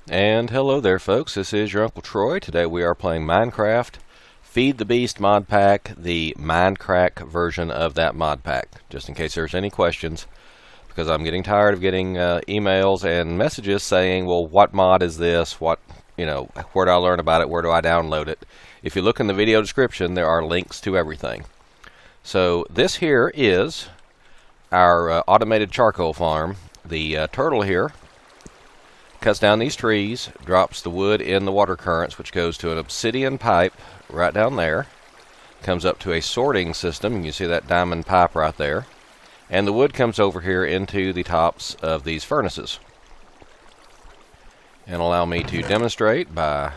And hello there folks, this is your Uncle Troy. Today we are playing Minecraft Feed the Beast mod pack, the MindCrack version of that mod pack. Just in case there's any questions, because I'm getting tired of getting emails and messages saying, well, what mod is this? What, where do I learn about it? Where do I download it? If you look in the video description, there are links to everything. So this here is our automated charcoal farm. The turtle here cuts down these trees, drops the wood in the water currents, which goes to an obsidian pipe right down there, comes up to a sorting system, and you see that diamond pipe right there, and the wood comes over here into the tops of these furnaces. And allow me to demonstrate by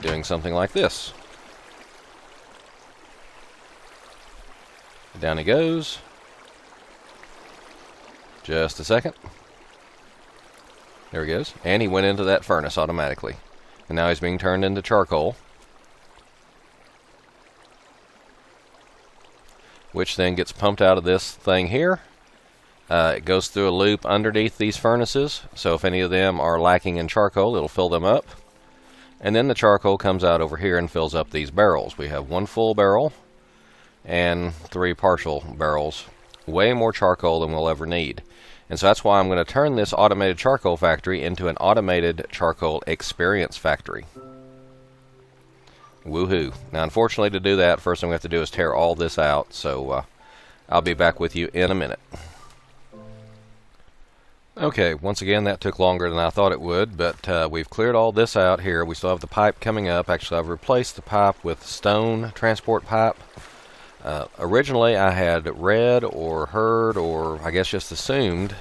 doing something like this. Down he goes. Just a second. There he goes. And he went into that furnace automatically. And now he's being turned into charcoal, which then gets pumped out of this thing here. It goes through a loop underneath these furnaces, so if any of them are lacking in charcoal, it'll fill them up. And then the charcoal comes out over here and fills up these barrels. We have one full barrel and 3 partial barrels. Way more charcoal than we'll ever need. And so that's why I'm going to turn this automated charcoal factory into an automated charcoal experience factory. Woohoo. Now, unfortunately, to do that, first thing we have to do is tear all this out. So I'll be back with you in a minute. Okay, once again, that took longer than I thought it would, but we've cleared all this out here. We still have the pipe coming up. Actually, I've replaced the pipe with stone transport pipe. Originally, I had read or heard, or I guess just assumed,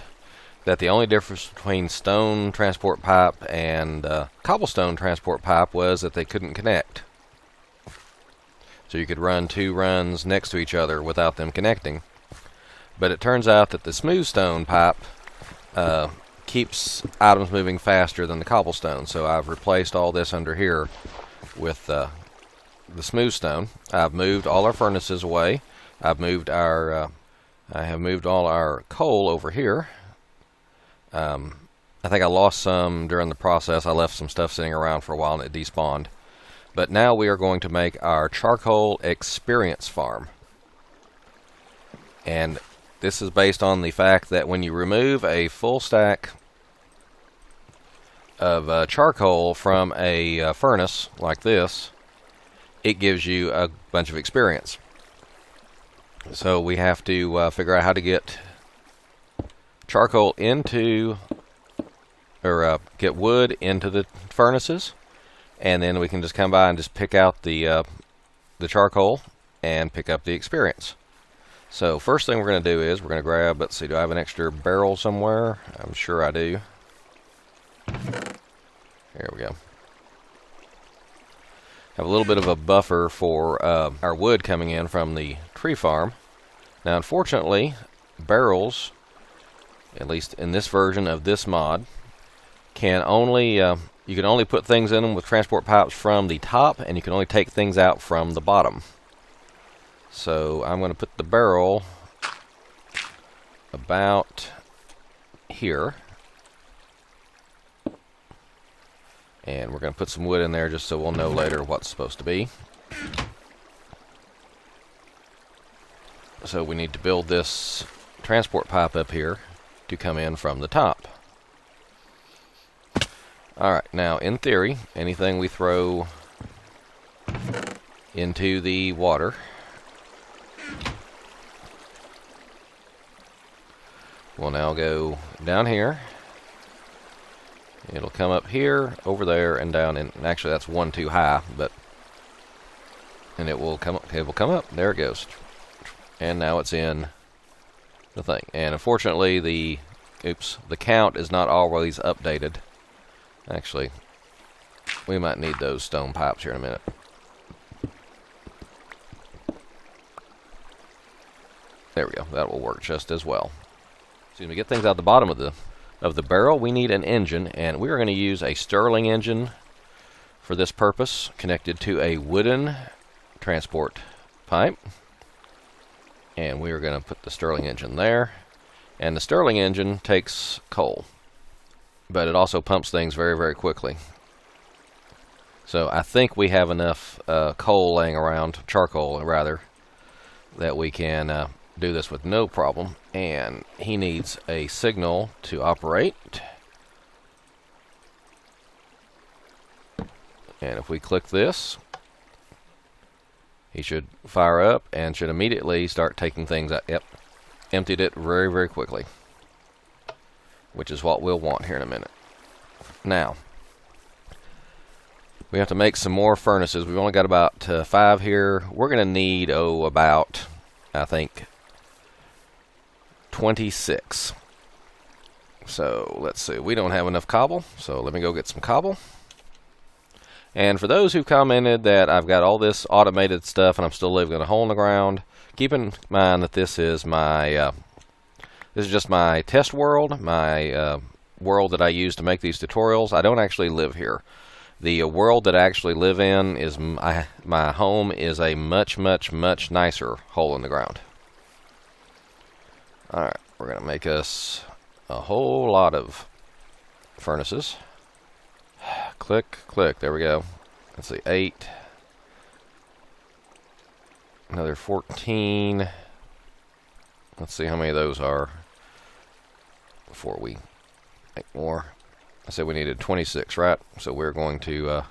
that the only difference between stone transport pipe and cobblestone transport pipe was that they couldn't connect. So you could run 2 runs next to each other without them connecting. But it turns out that the smooth stone pipe keeps items moving faster than the cobblestone. So I've replaced all this under here with the smooth stone. I've moved all our furnaces away. I've moved our I have moved all our coal over here. I think I lost some during the process. I left some stuff sitting around for a while and it despawned. But now we are going to make our charcoal experience farm. And this is based on the fact that when you remove a full stack of charcoal from a furnace like this, it gives you a bunch of experience. So we have to figure out how to get charcoal into, or get wood into the furnaces, and then we can just come by and just pick out the charcoal and pick up the experience. So first thing we're going to do is we're going to grab, let's see, do I have an extra barrel somewhere? I'm sure I do. Here we go. Have a little bit of a buffer for our wood coming in from the tree farm. Now, unfortunately, barrels, at least in this version of this mod, can only you can only put things in them with transport pipes from the top, and you can only take things out from the bottom. So I'm going to put the barrel about here. And we're going to put some wood in there just so we'll know later what's supposed to be. So we need to build this transport pipe up here to come in from the top. Alright, now in theory, anything we throw into the water will now go down here. It'll come up here, over there, and down. And actually, that's one too high, and it will come up. It will come up. There it goes. And now it's in the thing. And unfortunately, the count is not always updated. Actually, we might need those stone pipes here in a minute. There we go. That will work just as well. So to get things out the bottom of the barrel, we need an engine, and we are going to use a Stirling engine for this purpose, connected to a wooden transport pipe. And we are going to put the Stirling engine there. And the Stirling engine takes coal. but it also pumps things very, very quickly. So I think we have enough coal laying around, charcoal rather, that we can do this with no problem. And he needs a signal to operate. And if we click this, he should fire up and should immediately start taking things out. Yep, emptied it very, very quickly, which is what we'll want here in a minute. Now, we have to make some more furnaces. We've only got about 5 here. We're going to need, about, I think, 26. So, let's see. We don't have enough cobble, so let me go get some cobble. And for those who've commented that I've got all this automated stuff and I'm still living in a hole in the ground, keep in mind that this is my this is just my test world, my world that I use to make these tutorials. I don't actually live here. The world that I actually live in is my home is a much, much, much nicer hole in the ground. All right, we're gonna make us a whole lot of furnaces. Click, click, there we go. Let's see, 8. Another 14. Let's see how many of those are before we make more. I said we needed 26, right? So we're going to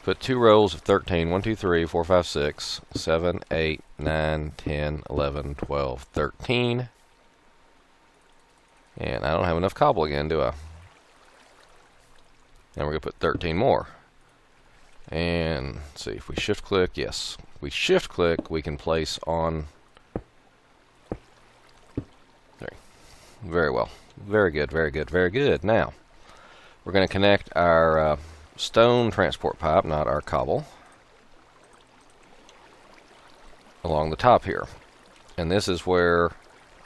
put 2 rows of 13. 1, 2, 3, 4, 5, 6, 7, 8, 9, 10, 11, 12, 13. And I don't have enough cobble again, do I? And we're going to put 13 more. And let's see, if we shift click, yes. If we shift click, we can place on. There. Very well. Very good, very good, very good. Now, we're going to connect our stone transport pipe, not our cobble, along the top here. And this is where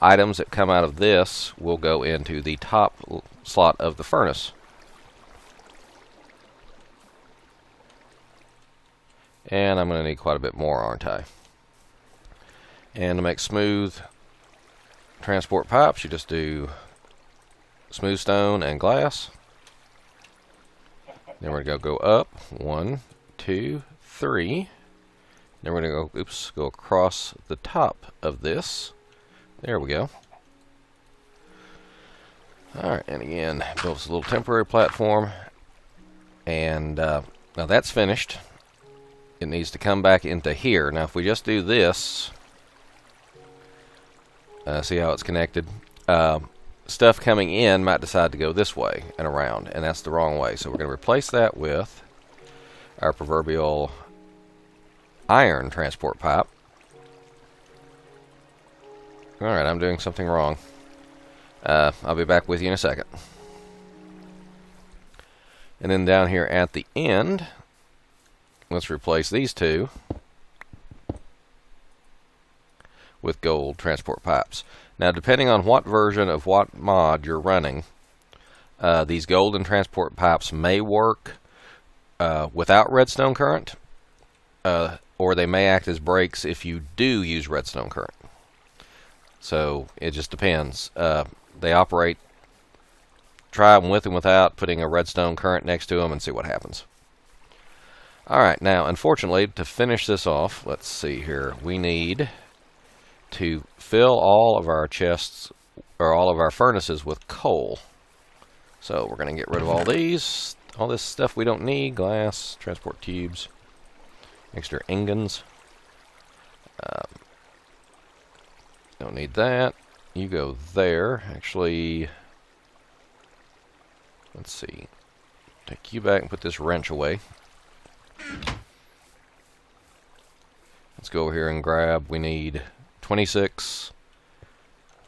items that come out of this will go into the top slot of the furnace. And I'm going to need quite a bit more, aren't I? And to make smooth transport pipes, you just do smooth stone and glass. Then we're going to go up. 1, 2, 3. Then we're going to go across the top of this. There we go. Alright, and again, build this little temporary platform. And now that's finished. It needs to come back into here. Now if we just do this, see how it's connected? Stuff coming in might decide to go this way and around, and that's the wrong way. So we're going to replace that with our proverbial iron transport pipe. Alright, I'm doing something wrong. I'll be back with you in a second. And then down here at the end, let's replace these two with gold transport pipes. Now, depending on what version of what mod you're running, these golden transport pipes may work without redstone current, or they may act as brakes if you do use redstone current. So it just depends. They operate. Try them with and without, putting a redstone current next to them and see what happens. Alright, now unfortunately, to finish this off, let's see here, we need to fill all of our chests, or all of our furnaces with coal. So we're going to get rid of all these, all this stuff we don't need, glass, transport tubes, extra ingots. Don't need that. You go there. Actually, let's see, take you back and put this wrench away. Let's go over here and grab, we need 26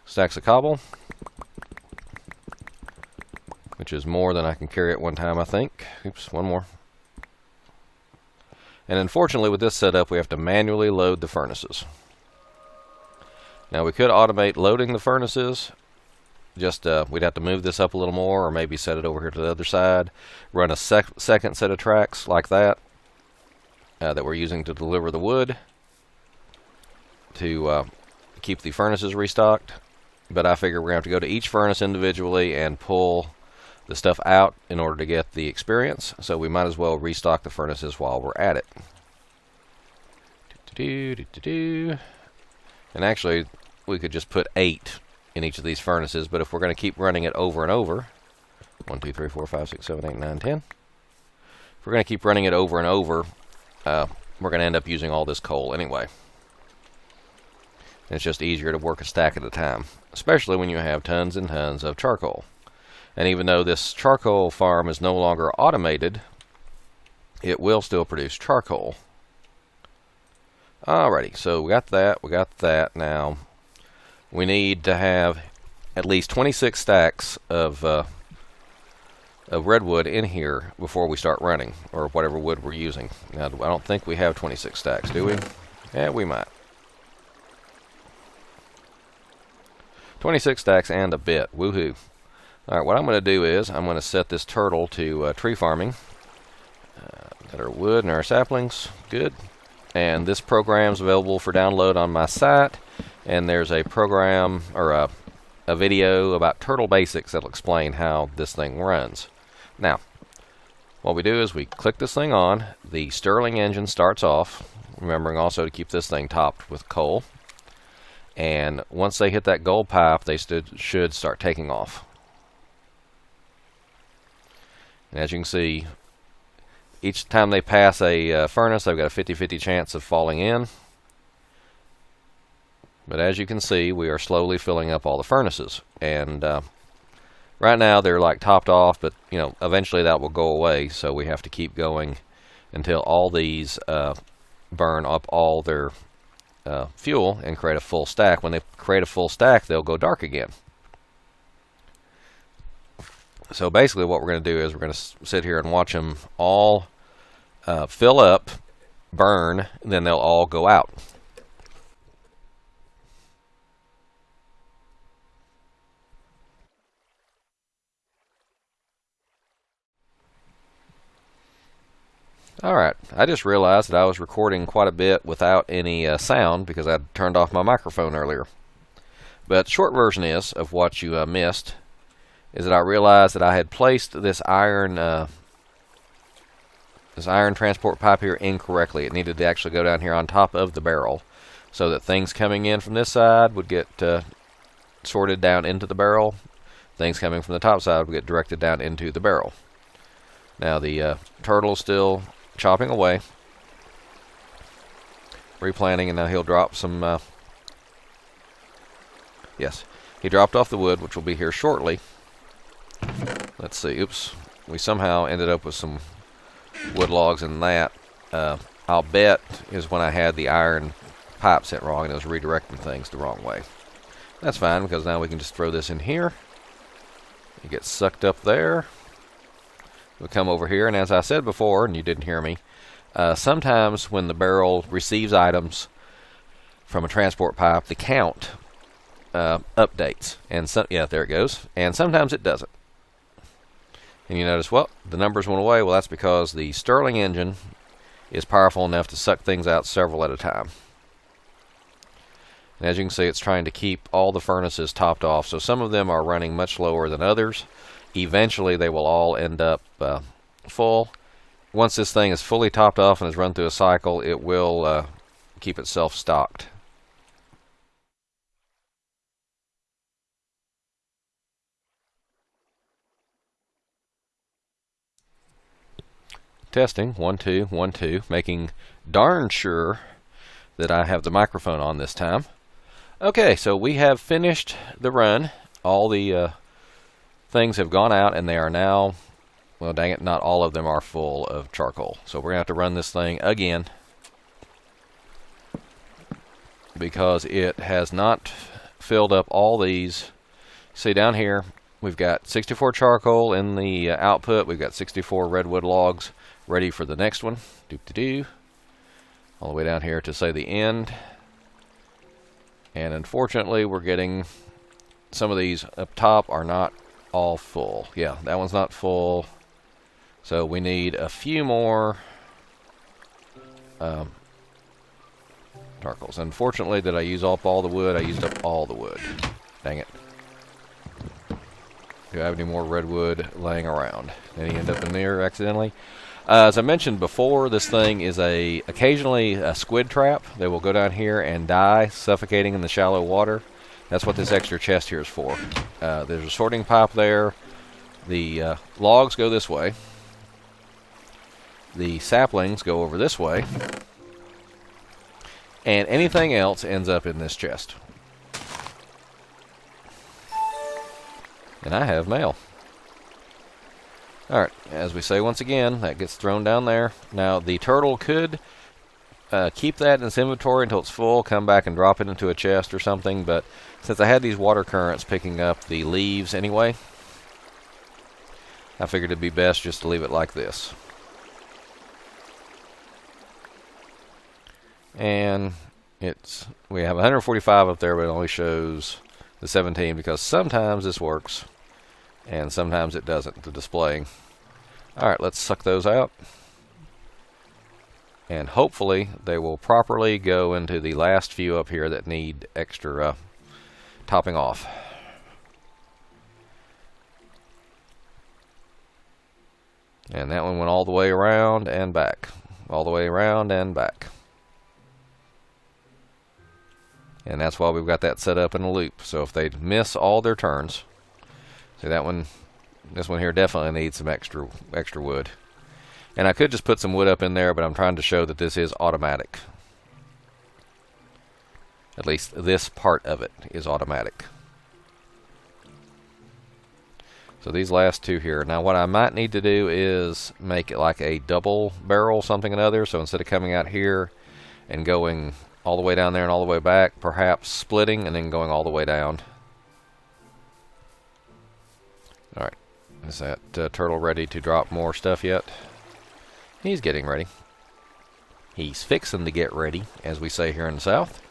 stacks of cobble, which is more than I can carry at one time, I think. Oops, one more. And unfortunately with this setup we have to manually load the furnaces. Now we could automate loading the furnaces. Just we'd have to move this up a little more, or maybe set it over here to the other side, run a second set of tracks like that that we're using to deliver the wood to keep the furnaces restocked. But I figure we're going to have to go to each furnace individually and pull the stuff out in order to get the experience, so we might as well restock the furnaces while we're at it. And actually, we could just put 8 in each of these furnaces, but if we're going to keep running it over and over, 1, 2, 3, 4, 5, 6, 7, 8, 9, 10. If we're going to keep running it over and over, we're going to end up using all this coal anyway. And it's just easier to work a stack at a time, especially when you have tons and tons of charcoal. And even though this charcoal farm is no longer automated, it will still produce charcoal. Alrighty, so we got that. Now, we need to have at least 26 stacks of redwood in here before we start running, or whatever wood we're using. Now, I don't think we have 26 stacks, do we? Yeah, we might. 26 stacks and a bit. Woohoo. Alright, what I'm going to do is I'm going to set this turtle to tree farming. Got our wood and our saplings. Good. And this program is available for download on my site. And there's a program, or a video about turtle basics that'll explain how this thing runs. Now, what we do is we click this thing on. The Stirling engine starts off, remembering also to keep this thing topped with coal. And once they hit that gold pipe, they should start taking off. And as you can see, each time they pass a furnace, they've got a 50-50 chance of falling in. But as you can see, we are slowly filling up all the furnaces. And right now they're like topped off, but you know, eventually that will go away. So we have to keep going until all these burn up all their fuel and create a full stack. When they create a full stack, they'll go dark again. So basically what we're going to do is we're going to sit here and watch them all fill up, burn, and then they'll all go out. Alright, I just realized that I was recording quite a bit without any sound because I'd turned off my microphone earlier. But the short version is, of what you missed, is that I realized that I had placed this iron transport pipe here incorrectly. It needed to actually go down here on top of the barrel so that things coming in from this side would get sorted down into the barrel. Things coming from the top side would get directed down into the barrel. Now the turtle's still chopping away, replanting, and now he'll drop some yes, he dropped off the wood, which will be here shortly. Let's see, oops, we somehow ended up with some wood logs in that. I'll bet is when I had the iron pipe set wrong and it was redirecting things the wrong way. That's fine, because now we can just throw this in here. It gets sucked up there. We'll come over here, and as I said before, and you didn't hear me, sometimes when the barrel receives items from a transport pipe, the count updates. And yeah, there it goes. And sometimes it doesn't. And you notice, well, the numbers went away. Well, that's because the Stirling engine is powerful enough to suck things out several at a time. And as you can see, it's trying to keep all the furnaces topped off. So some of them are running much slower than others. Eventually, they will all end up full. Once this thing is fully topped off and has run through a cycle, it will keep itself stocked. Testing, 1, 2, 1, 2, making darn sure that I have the microphone on this time. Okay, so we have finished the run. All the things have gone out, and they are now, well, dang it, not all of them are full of charcoal. So we're going to have to run this thing again because it has not filled up all these. See down here, we've got 64 charcoal in the output. We've got 64 redwood logs ready for the next one. Doop-de-doo. All the way down here to, say, the end. And unfortunately, we're getting some of these up top are not all full. Yeah, that one's not full. So we need a few more charcoals. Unfortunately, did I use up all the wood? I used up all the wood. Dang it. Do I have any more redwood laying around? Any end up in there accidentally? As I mentioned before, this thing is occasionally a squid trap. They will go down here and die, suffocating in the shallow water. That's what this extra chest here is for. There's a sorting pipe there. The logs go this way. The saplings go over this way. And anything else ends up in this chest. And I have mail. Alright, as we say once again, that gets thrown down there. Now, the turtle could keep that in its inventory until it's full, come back and drop it into a chest or something, but since I had these water currents picking up the leaves anyway, I figured it'd be best just to leave it like this. And we have 145 up there, but it only shows the 17 because sometimes this works and sometimes it doesn't, the displaying. Alright, let's suck those out. And hopefully they will properly go into the last few up here that need extra topping off. And that one went all the way around and back. All the way around and back. And that's why we've got that set up in a loop. So if they miss all their turns, see that one, this one here definitely needs some extra wood. And I could just put some wood up in there, but I'm trying to show that this is automatic. At least this part of it is automatic. So these last two here. Now what I might need to do is make it like a double barrel something or other. So instead of coming out here and going all the way down there and all the way back, perhaps splitting and then going all the way down. Alright, is that turtle ready to drop more stuff yet? He's getting ready. He's fixing to get ready, as we say here in the South.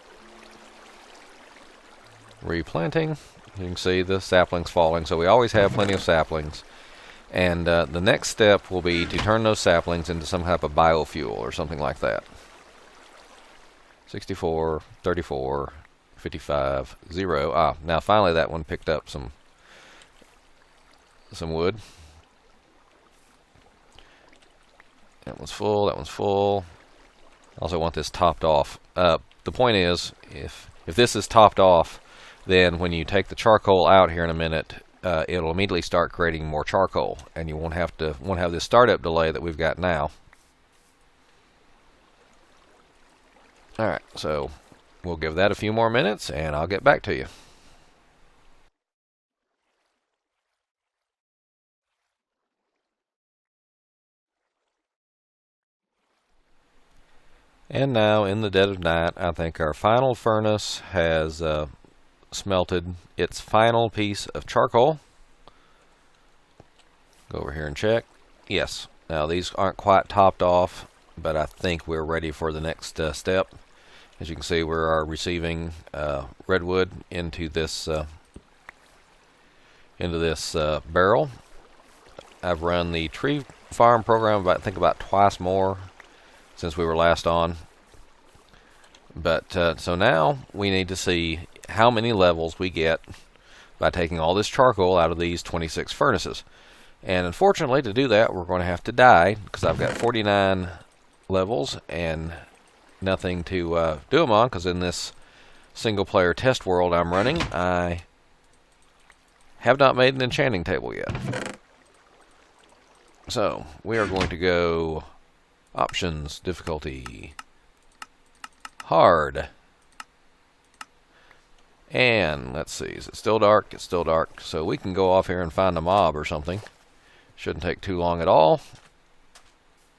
Replanting. You can see the saplings falling, so we always have plenty of saplings. And the next step will be to turn those saplings into some type of biofuel or something like that. 64, 34, 55, 0. Ah, now finally that one picked up some wood. That one's full, that one's full. Also want this topped off. The point is, if this is topped off, then when you take the charcoal out here in a minute, it'll immediately start creating more charcoal, and you won't have this startup delay that we've got now. Alright, so we'll give that a few more minutes and I'll get back to you. And now, in the dead of night, I think our final furnace has smelted its final piece of charcoal. Go over here and check. Yes. Now, these aren't quite topped off, but I think we're ready for the next step. As you can see, we are receiving redwood into this barrel. I've run the tree farm program I think about twice more since we were last on. But so now we need to see how many levels we get by taking all this charcoal out of these 26 furnaces. And unfortunately, to do that, we're going to have to die because I've got 49 levels and nothing to do them on, because in this single player test world I'm running, I have not made an enchanting table yet. So we are going to go options, difficulty, hard, and let's see, is it still dark? It's still dark, so we can go off here and find a mob or something. Shouldn't take too long at all.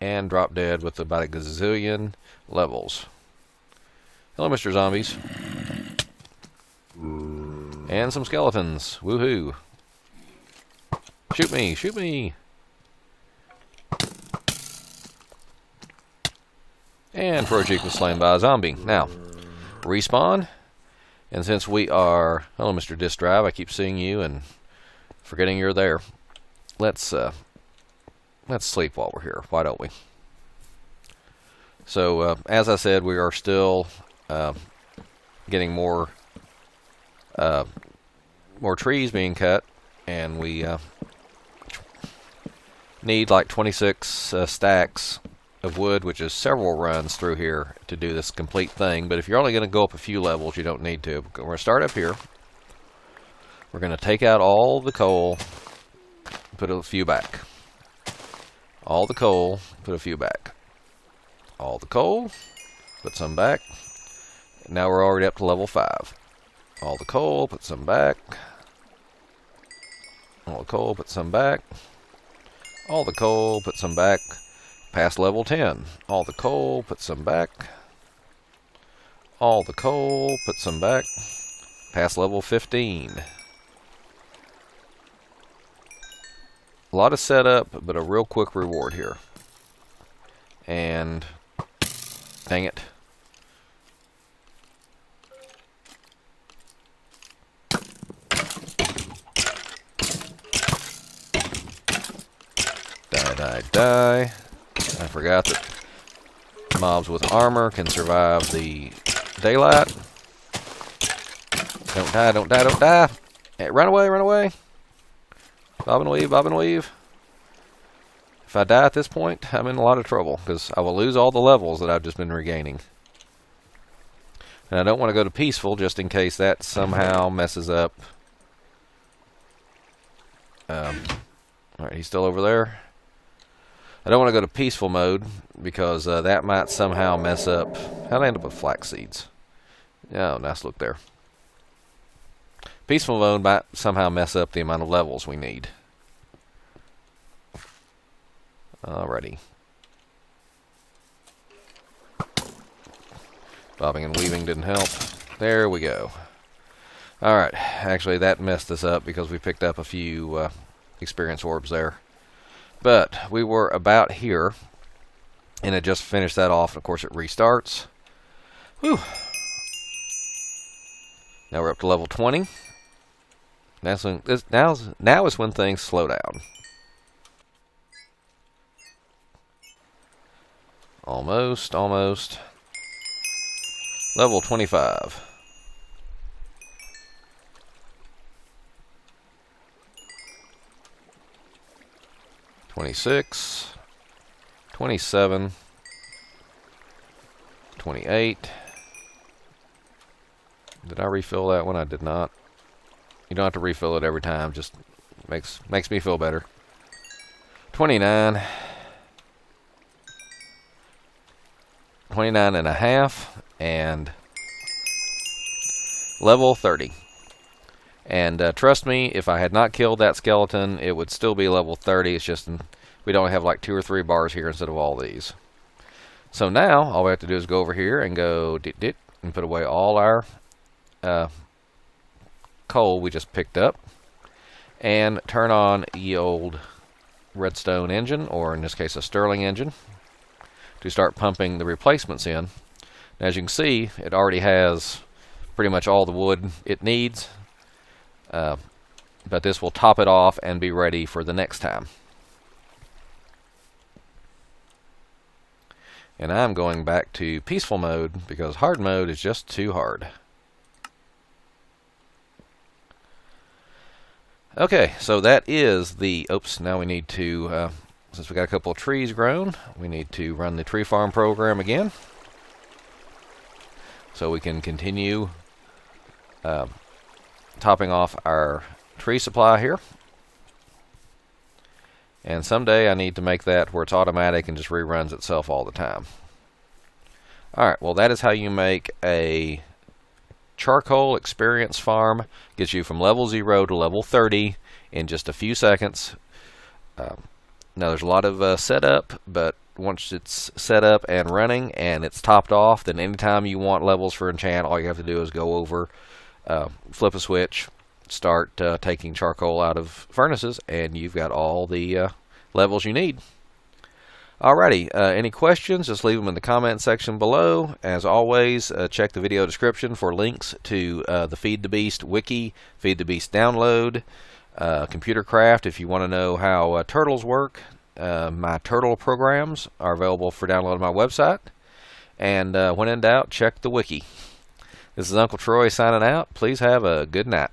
And drop dead with about a gazillion levels. Hello, Mr. Zombies. And some skeletons. Woohoo. Shoot me, shoot me. And Project was slain by a zombie. Now, respawn. And since we are... Hello, Mr. Disk Drive. I keep seeing you and forgetting you're there. Let's sleep while we're here. Why don't we? So, as I said, we are still getting more trees being cut. and we need like 26 stacks of wood, which is several runs through here to do this complete thing. But if you're only going to go up a few levels, you don't need to. We're going to start up here. We're going to take out all the coal, put a few back. All the coal, put a few back. All the coal, put some back. Now we're already up to level 5. All the coal, put some back. All the coal, put some back. All the coal, put some back. Past level 10. All the coal, put some back. All the coal, put some back. Past level 15. A lot of setup, but a real quick reward here. And dang it. Die. I forgot that mobs with armor can survive the daylight. Don't die, don't die, don't die. Hey, run away, run away. Bob and weave, bob and weave. If I die at this point, I'm in a lot of trouble because I will lose all the levels that I've just been regaining. And I don't want to go to peaceful just in case that somehow messes up. Alright, he's still over there. I don't want to go to peaceful mode because that might somehow mess up. How'd I end up with flax seeds? Oh, nice look there. Peaceful mode might somehow mess up the amount of levels we need. Alrighty. Bobbing and weaving didn't help. There we go. Alright, actually that messed us up because we picked up a few experience orbs there. But we were about here, and it just finished that off. Of course, it restarts. Whew. Now we're up to level 20. Now is when things slow down. Almost. Level 25. 26, 27, 28. Did I refill that one? I did not. You don't have to refill it every time, just makes me feel better. 29. 29 and a half, and level 30. And trust me, if I had not killed that skeleton, it would still be level 30. It's just we'd only have like 2 or 3 bars here instead of all these. So now, all we have to do is go over here and go dit and put away all our coal we just picked up. And turn on the old redstone engine, or in this case a Stirling engine, to start pumping the replacements in. And as you can see, it already has pretty much all the wood it needs. But this will top it off and be ready for the next time. And I'm going back to peaceful mode because hard mode is just too hard. Okay, so that is the... Oops, now we need to... since we got a couple of trees grown, we need to run the tree farm program again. So we can continue topping off our tree supply here. And someday I need to make that where it's automatic and just reruns itself all the time. Alright, well that is how you make a charcoal experience farm. Gets you from level 0 to level 30 in just a few seconds. Now there's a lot of setup, but once it's set up and running and it's topped off, then anytime you want levels for enchant, all you have to do is go over, flip a switch, start taking charcoal out of furnaces, and you've got all the levels you need. Alrighty, any questions, just leave them in the comment section below. As always, check the video description for links to the Feed the Beast wiki, Feed the Beast download, computer craft if you want to know how turtles work. My turtle programs are available for download on my website. And when in doubt, check the wiki. This is Uncle Troy signing out. Please have a good night.